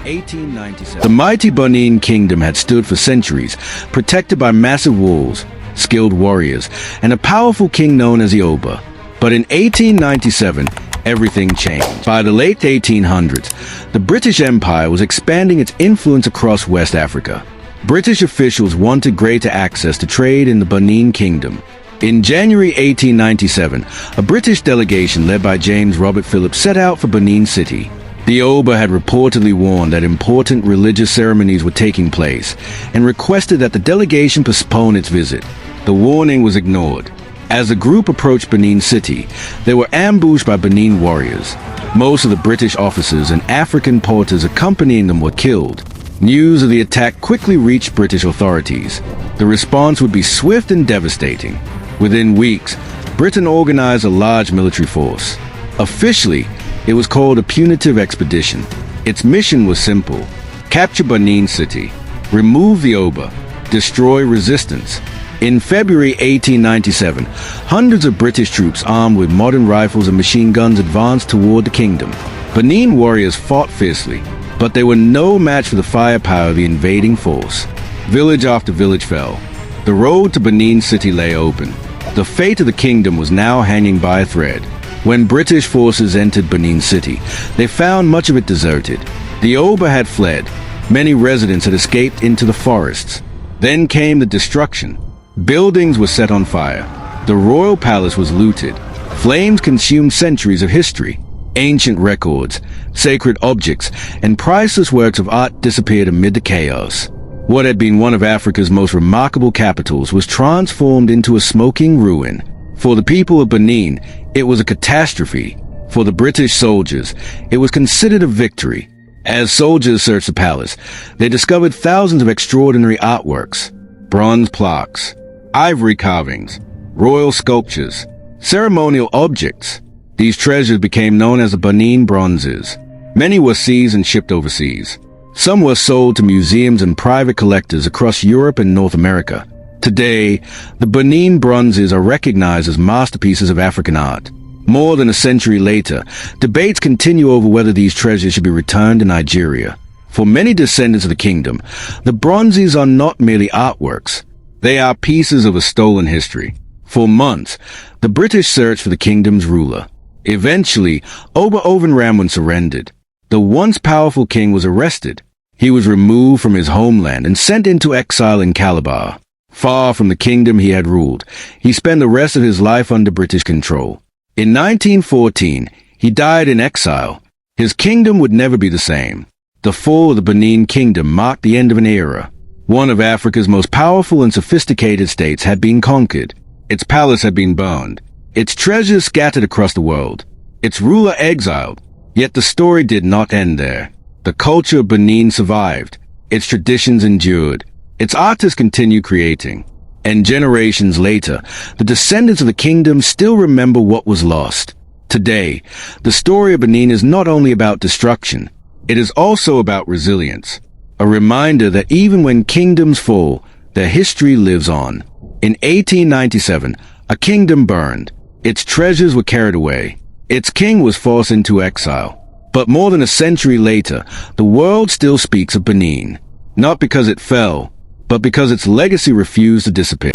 1897. The mighty Benin Kingdom had stood for centuries, protected by massive walls, skilled warriors, and a powerful king known as the Oba. But in 1897, everything changed. By the late 1800s, the British Empire was expanding its influence across West Africa. British officials wanted greater access to trade in the Benin Kingdom. In January 1897, a British delegation led by James Robert Phillips set out for Benin City. The Oba had reportedly warned that important religious ceremonies were taking place and requested that the delegation postpone its visit. The warning was ignored. As the group approached Benin City, they were ambushed by Benin warriors. Most of the British officers and African porters accompanying them were killed. News of the attack quickly reached British authorities. The response would be swift and devastating. Within weeks, Britain organized a large military force. Officially, it was called a Punitive Expedition. Its mission was simple: capture Benin City, remove the Oba, destroy resistance. In February 1897, hundreds of British troops armed with modern rifles and machine guns advanced toward the kingdom. Benin warriors fought fiercely, but they were no match for the firepower of the invading force. Village after village fell. The road to Benin City lay open. The fate of the kingdom was now hanging by a thread. When British forces entered Benin City, they found much of it deserted. The Oba had fled. Many residents had escaped into the forests. Then came the destruction. Buildings were set on fire. The royal palace was looted. Flames consumed centuries of history. Ancient records, sacred objects, and priceless works of art disappeared amid the chaos. What had been one of Africa's most remarkable capitals was transformed into a smoking ruin. For the people of Benin, it was a catastrophe. For the British soldiers, it was considered a victory. As soldiers searched the palace, they discovered thousands of extraordinary artworks: bronze plaques, ivory carvings, royal sculptures, ceremonial objects. These treasures became known as the Benin Bronzes. Many were seized and shipped overseas. Some were sold to museums and private collectors across Europe and North America. Today, the Benin Bronzes are recognized as masterpieces of African art. More than a century later, debates continue over whether these treasures should be returned to Nigeria. For many descendants of the kingdom, the Bronzes are not merely artworks. They are pieces of a stolen history. For months, the British searched for the kingdom's ruler. Eventually, Oba Ovonramwen surrendered. The once powerful king was arrested. He was removed from his homeland and sent into exile in Calabar. Far from the kingdom he had ruled, he spent the rest of his life under British control. In 1914, he died in exile. His kingdom would never be the same. The fall of the Benin Kingdom marked the end of an era. One of Africa's most powerful and sophisticated states had been conquered. Its palace had been burned. Its treasures scattered across the world. Its ruler exiled. Yet the story did not end there. The culture of Benin survived. Its traditions endured. Its artists continued creating. And generations later, the descendants of the kingdom still remember what was lost. Today, the story of Benin is not only about destruction, it is also about resilience. A reminder that even when kingdoms fall, their history lives on. In 1897, a kingdom burned. Its treasures were carried away. Its king was forced into exile. But more than a century later, the world still speaks of Benin. Not because it fell, but because its legacy refused to disappear.